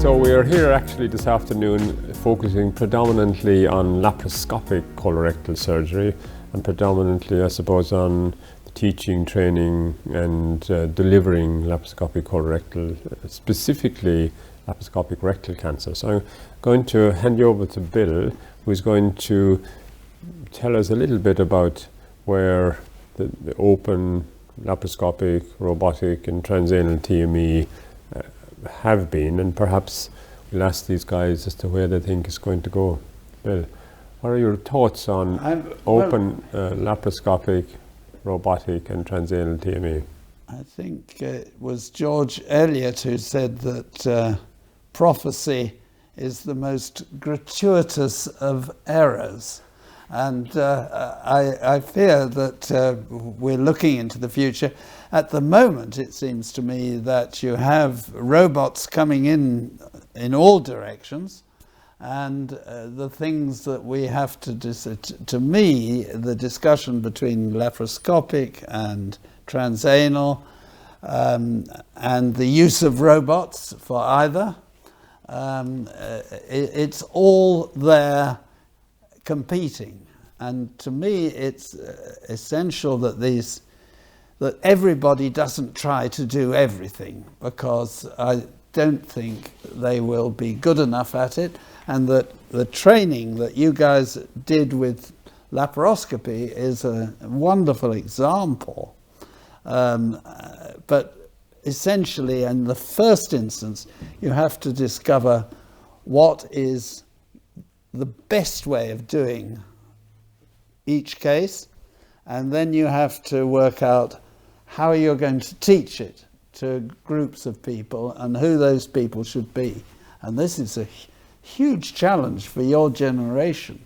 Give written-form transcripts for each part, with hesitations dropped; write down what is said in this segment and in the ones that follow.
So we are here actually this afternoon focusing predominantly on laparoscopic colorectal surgery and predominantly, I suppose, on the teaching, training and delivering laparoscopic colorectal, specifically laparoscopic rectal cancer. So I'm going to hand you over to Bill, who's going to tell us a little bit about where the open laparoscopic, robotic and transanal TME have been, and perhaps we'll ask these guys as to where they think it's going to go. Bill, what are your thoughts on open laparoscopic, robotic and transanal TME? I think it was George Eliot who said that prophecy is the most gratuitous of errors. And I fear that we're looking into the future. At the moment, it seems to me that you have robots coming in all directions, and the things that we have to me, the discussion between laparoscopic and transanal, and the use of robots for either, it's all there competing. And to me, it's essential that everybody doesn't try to do everything, because I don't think they will be good enough at it, and that the training that you guys did with laparoscopy is a wonderful example. But essentially, in the first instance, you have to discover what is the best way of doing each case, and then you have to work out how you're going to teach it to groups of people and who those people should be. And this is a huge challenge for your generation.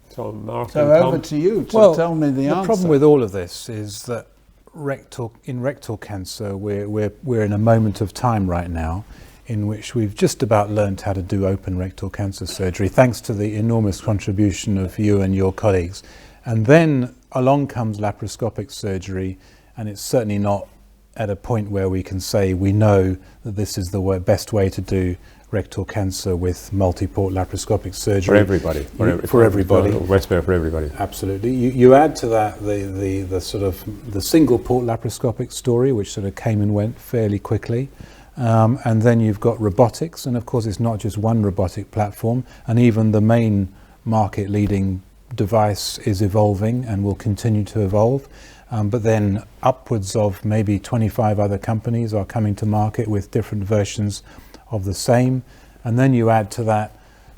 So, Mark, so over to you to tell me the answer. The problem with all of this is that in rectal cancer, we're in a moment of time right now in which we've just about learned how to do open rectal cancer surgery, thanks to the enormous contribution of you and your colleagues. And then along comes laparoscopic surgery, and it's certainly not at a point where we can say we know that this is the best way to do rectal cancer with multi-port laparoscopic surgery. For everybody. For everybody. For everybody. Absolutely. You add to that the sort of the single port laparoscopic story, which sort of came and went fairly quickly. And then you've got robotics, and of course it's not just one robotic platform, and even the main market leading device is evolving and will continue to evolve. But then upwards of maybe 25 other companies are coming to market with different versions of the same. And then you add to that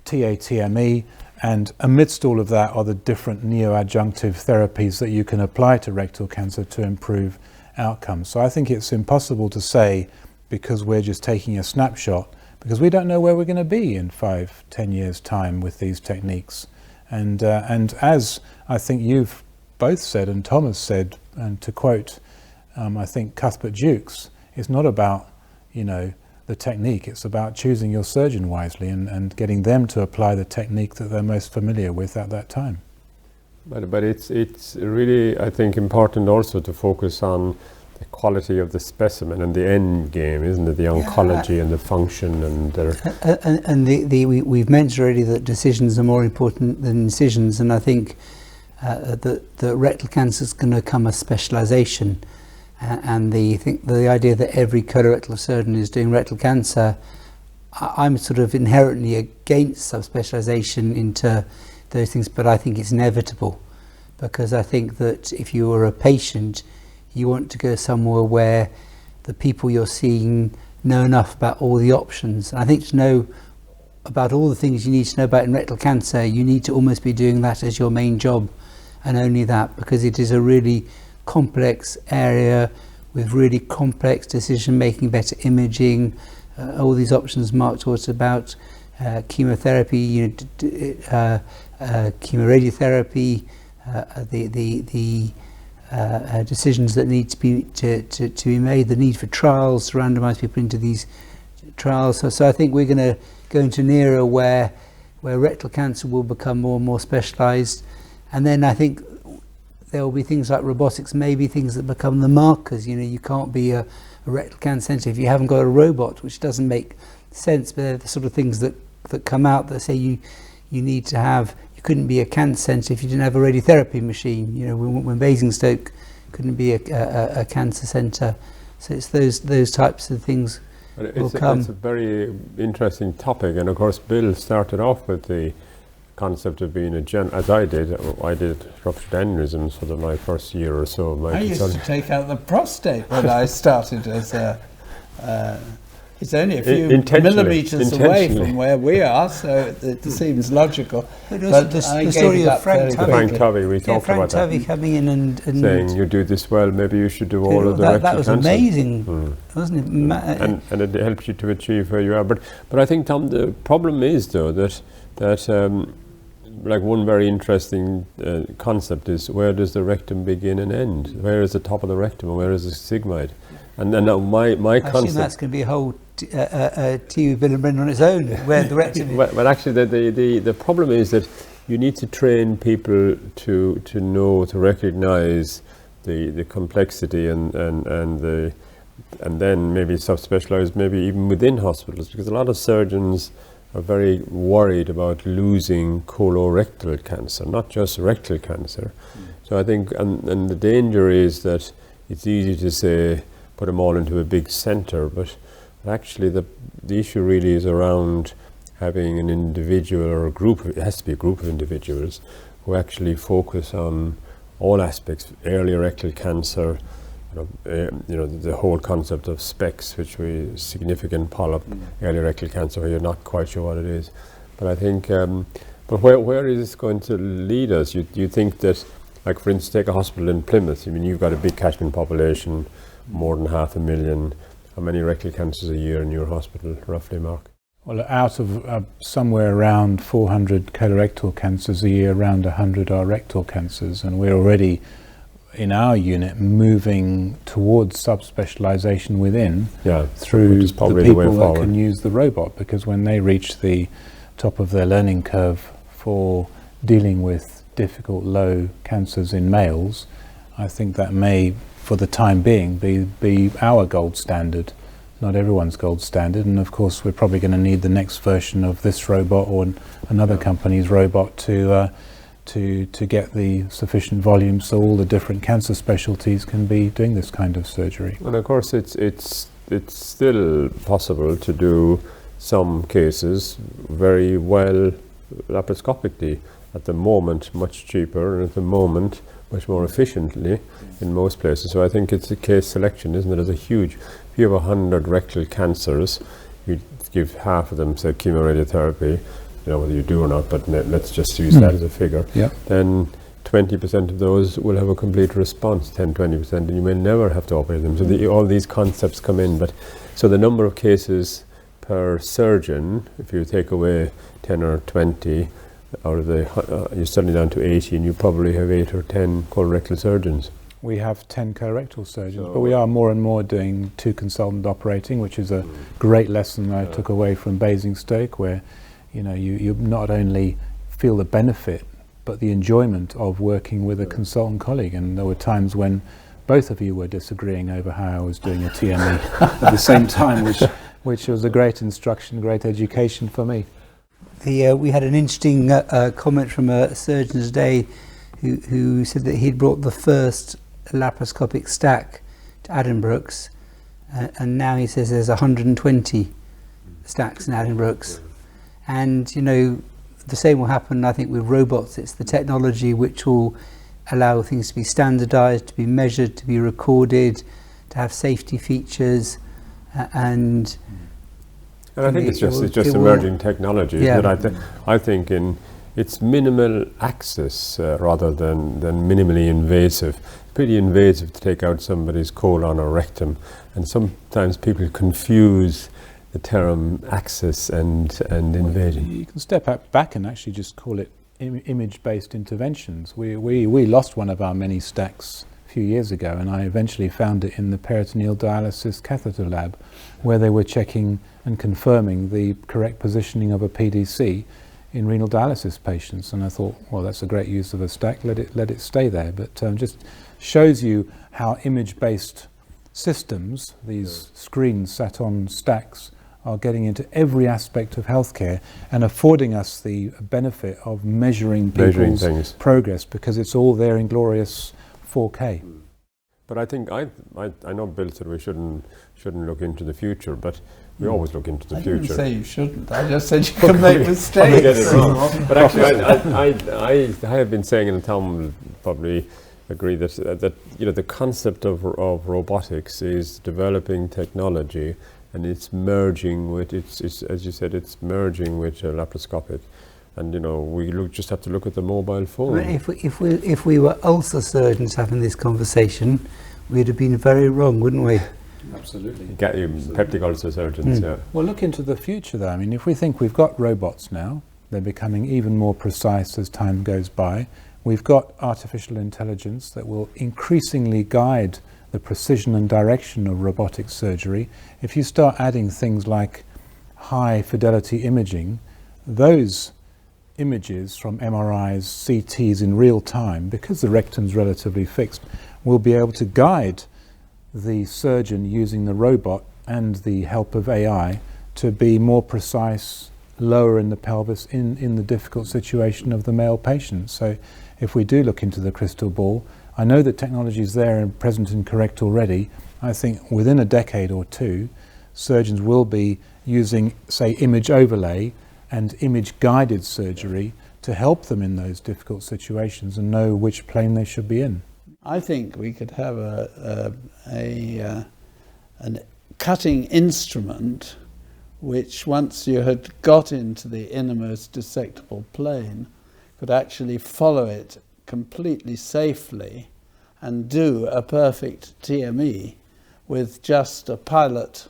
TATME, and amidst all of that are the different neoadjunctive therapies that you can apply to rectal cancer to improve outcomes. So I think it's impossible to say, because we're just taking a snapshot, because we don't know where we're going to be in 5-10 years time with these techniques. And as I think you've both said and Thomas said, and to quote I think Cuthbert Jukes, it's not about the technique, it's about choosing your surgeon wisely and getting them to apply the technique that they're most familiar with at that time. But it's really, I think, important also to focus on the quality of the specimen and the end game, isn't it? The oncology and the function and we've mentioned already that decisions are more important than incisions, and I think that rectal cancer is going to become a specialisation, and the idea that every colorectal surgeon is doing rectal cancer, I'm sort of inherently against subspecialisation into those things, but I think it's inevitable, because I think that if you are a patient, you want to go somewhere where the people you're seeing know enough about all the options. And I think to know about all the things you need to know about in rectal cancer, you need to almost be doing that as your main job, and only that, because it is a really complex area with really complex decision making, better imaging, all these options Mark talked about, chemotherapy, chemoradiotherapy, the decisions that need to be made, the need for trials to randomise people into these trials. So I think we're going to go into an era where rectal cancer will become more and more specialised, and then I think there will be things like robotics, maybe things that become the markers. You can't be a rectal cancer centre if you haven't got a robot, which doesn't make sense, but they're the sort of things that come out that say you need to have. You couldn't be a cancer centre if you didn't have a radiotherapy machine. You know, when Basingstoke couldn't be a cancer centre. So it's those types of things will come. It's a very interesting topic, and of course Bill started off with the concept of being as I did ruptured aneurysms for my first year or so of my I used to take out the prostate when I started as a it's only a few millimetres away from where we are, so it seems logical. But the story of Frank Tovey, we talked about that. Frank Tovey coming in and saying, you do this well, maybe you should do all of the rectal That was cancer. amazing, wasn't it? And it helps you to achieve where you are. But I think, Tom, the problem is, though, that like one very interesting concept is, where does the rectum begin and end? Where is the top of the rectum and where is the sigmoid? And then my concept... I assume that's going to be a whole TV bill on its own, where the rectum is. Well, actually, the problem is that you need to train people to know, to recognise the complexity and then maybe subspecialise, maybe even within hospitals, because a lot of surgeons are very worried about losing colorectal cancer, not just rectal cancer. So I think, and the danger is that it's easy to say, put them all into a big centre, but actually the issue really is around having an individual or a group, it has to be a group of individuals who actually focus on all aspects, early rectal cancer, the whole concept of SPECS, which we significant polyp, early rectal cancer, where you're not quite sure what it is. But I think, but where is this going to lead us? You think that, like for instance, take a hospital in Plymouth. I mean, you've got a big catchment population, more than 500,000. How many rectal cancers a year in your hospital, roughly, Mark? Well, out of somewhere around 400 colorectal cancers a year, around 100 are rectal cancers, and we're already in our unit moving towards subspecialisation within through the people that can use the robot, because when they reach the top of their learning curve for dealing with difficult low cancers in males, I think that may, for the time being, be our gold standard. Not everyone's gold standard, and of course we're probably going to need the next version of this robot or another company's robot to get the sufficient volume so all the different cancer specialties can be doing this kind of surgery. And of course it's still possible to do some cases very well laparoscopically, at the moment much cheaper, and at the moment much more efficiently in most places. So I think it's a case selection, isn't it? There's a huge, if you have 100 rectal cancers, you give half of them, say, chemoradiotherapy, whether you do or not, but let's just use that as a figure. Then 20% of those will have a complete response, 10-20%, and you may never have to operate them. So all these concepts come in. But so the number of cases per surgeon, if you take away 10 or 20 out of you're suddenly down to 80, and you probably have 8 or 10 colorectal surgeons. We have 10 colorectal surgeons, but we are more and more doing 2 consultant operating, which is a great lesson I took away from Basingstoke, where you not only feel the benefit, but the enjoyment of working with a consultant colleague. And there were times when both of you were disagreeing over how I was doing a TME at the same time, which was a great instruction, great education for me. We had an interesting comment from a surgeon today who said that he'd brought the first laparoscopic stack to Addenbrooke's, and now he says there's 120 stacks in Addenbrooke's. And the same will happen, I think, with robots. It's the technology which will allow things to be standardized, to be measured, to be recorded, to have safety features, and I think it's just emerging technology. But I think it's minimal access rather than minimally invasive. Pretty invasive to take out somebody's colon or rectum, and sometimes people confuse the term access and invasion. You can step back and actually just call it image-based interventions. We lost one of our many stacks a few years ago, and I eventually found it in the peritoneal dialysis catheter lab, where they were checking and confirming the correct positioning of a PDC in renal dialysis patients. And I thought, well, that's a great use of a stack, let it stay there. But just shows you how image-based systems, these screens sat on stacks, are getting into every aspect of healthcare and affording us the benefit of measuring people's progress, because it's all there in glorious 4K. But I think I know Bill said we shouldn't look into the future, but we always look into the future. I didn't say you shouldn't. I just said you can make mistakes. But actually, I have been saying, and Tom will probably agree that you know, the concept of robotics is developing technology, and it's merging with it's as you said, it's merging with laparoscopic. And you know, we just have to look at the mobile phone. I mean, if we were ulcer surgeons having this conversation, we'd have been very wrong, wouldn't we? Absolutely. Peptic ulcer surgeons, yeah. Well, look into the future though. I mean, if we think we've got robots now, they're becoming even more precise as time goes by. We've got artificial intelligence that will increasingly guide the precision and direction of robotic surgery. If you start adding things like high fidelity imaging, those images from MRIs, CTs in real time, because the rectum's relatively fixed, will be able to guide the surgeon using the robot and the help of AI to be more precise, lower in the pelvis in the difficult situation of the male patient. So if we do look into the crystal ball, I know that technology is there and present and correct already. I think within a decade or two, surgeons will be using, say, image overlay and image guided surgery to help them in those difficult situations and know which plane they should be in. I think we could have a cutting instrument which, once you had got into the innermost dissectable plane, could actually follow it completely safely and do a perfect TME with just a pilot,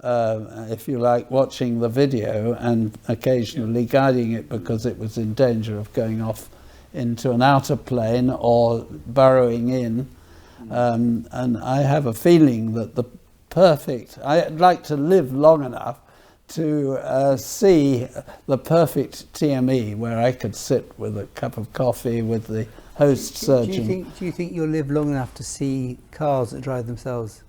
if you like, watching the video and occasionally guiding it because it was in danger of going off into an outer plane or burrowing in. And I have a feeling that I'd like to live long enough to see the perfect TME where I could sit with a cup of coffee with the host surgeon. Do you think you'll live long enough to see cars that drive themselves?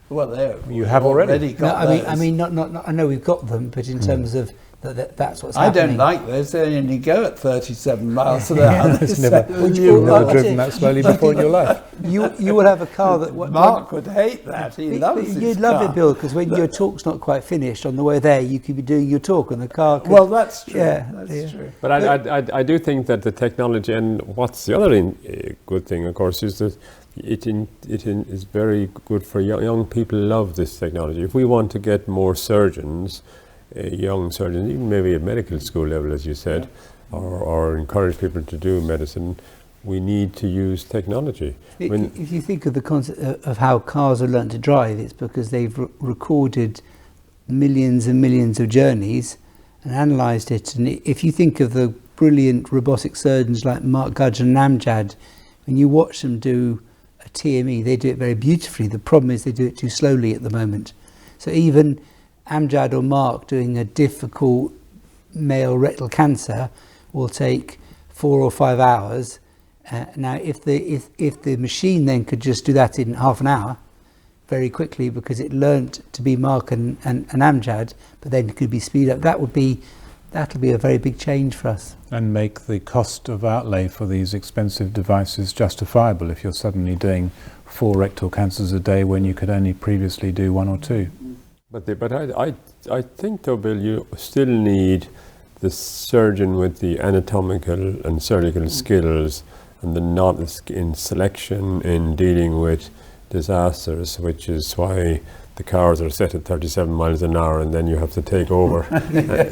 Well, you have already got no, those. I mean, not. I know we've got them, but in terms of that's what's I happening. don't like those. They only go at 37 miles an hour. You've never driven that slowly before in your life. You will have a car that... Mark would hate that. He loves his You'd love car. it, Bill, because when your talk's not quite finished, on the way there, you could be doing your talk and the car could... Well, that's true. Yeah, that's true. But I do think that the technology, and what's the other good thing, of course, is that it is very good for young people. Love this technology. If we want to get more surgeons, young surgeons, even maybe at medical school level, as you said, or encourage people to do medicine, we need to use technology. If you think of the concept of how cars are learnt to drive, it's because they've recorded millions and millions of journeys and analysed it. And if you think of the brilliant robotic surgeons like Mark Gudge and Amjad, when you watch them do a TME, they do it very beautifully. The problem is they do it too slowly at the moment. So even Amjad or Mark doing a difficult male rectal cancer will take 4 or 5 hours. Now, if the machine then could just do that in half an hour, very quickly, because it learnt to be Mark and Amjad, but then it could be speed up. That'll be a very big change for us. And make the cost of outlay for these expensive devices justifiable if you're suddenly doing 4 rectal cancers a day when you could only previously do 1 or 2. But I think, though, Bill, you still need the surgeon with the anatomical and surgical skills and the knowledge in selection, in dealing with disasters, which is why the cars are set at 37 miles an hour and then you have to take over.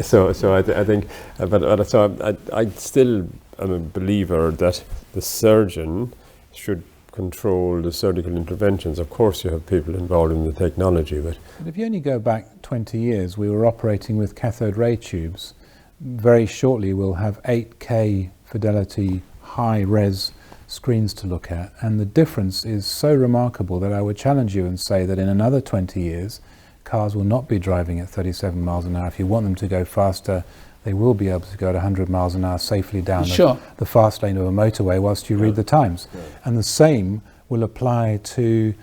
So I think, I still am a believer that the surgeon should control the surgical interventions. Of course you have people involved in the technology, but if you only go back 20 years, we were operating with cathode ray tubes. Very shortly we'll have 8K fidelity high-res screens to look at, and the difference is so remarkable that I would challenge you and say that in another 20 years cars will not be driving at 37 miles an hour. If you want them to go faster, they will be able to go at 100 miles an hour safely down the fast lane of a motorway whilst you read the Times. And the same will apply to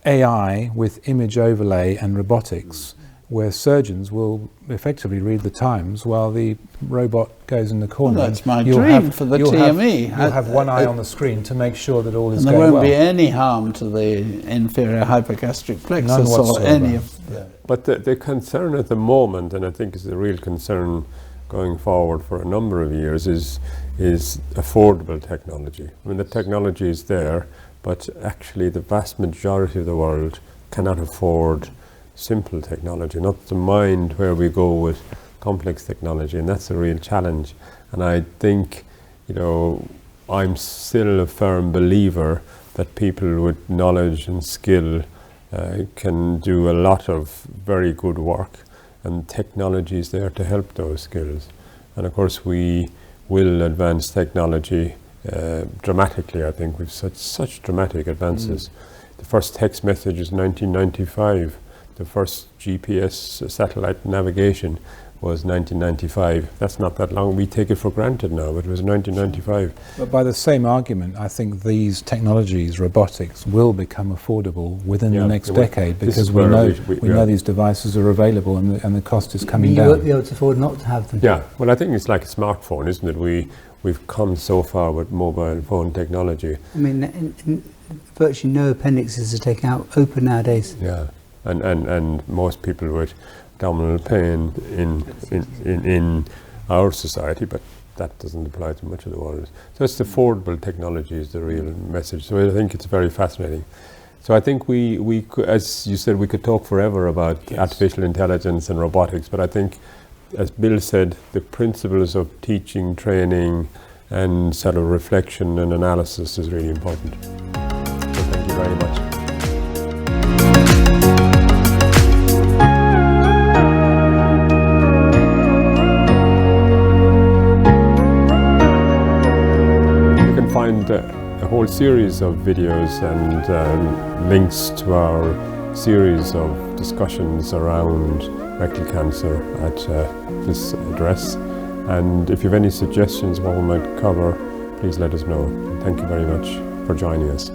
AI with image overlay and robotics. where surgeons will effectively read the Times while the robot goes in the corner. Well, that's my dream for the TME. You'll have one eye on the screen to make sure that all is and going well. there won't be any harm to the inferior hypogastric plexus None or whatsoever. any of But the concern at the moment, and I think is a real concern going forward for a number of years, is affordable technology. I mean, the technology is there, but actually the vast majority of the world cannot afford simple technology, not to mind where we go with complex technology, and that's a real challenge. And I think, you know, I'm still a firm believer that people with knowledge and skill can do a lot of very good work, and technology is there to help those skills. And of course we will advance technology dramatically. I think we've such dramatic advances. The first text message is 1995. The first GPS satellite navigation was 1995. That's not that long. We take it for granted now, but it was 1995. But by the same argument, I think these technologies, robotics, will become affordable within the next decade, because we know these devices are available and the cost is coming down. You won't be able to afford not to have them. Yeah, well, I think it's like a smartphone, isn't it? We've come so far with mobile phone technology. I mean, virtually no appendixes are taken out open nowadays. Yeah, and most people with abdominal pain in our society, but that doesn't apply to much of the world. So it's the affordable technology is the real message. So I think it's very fascinating. So I think we could, as you said, we could talk forever about artificial intelligence and robotics, but I think, as Bill said, the principles of teaching, training, and sort of reflection and analysis is really important. So thank you very much. You can find a whole series of videos and links to our series of discussions around rectal cancer at this address. And if you have any suggestions what we might cover, please let us know. Thank you very much for joining us.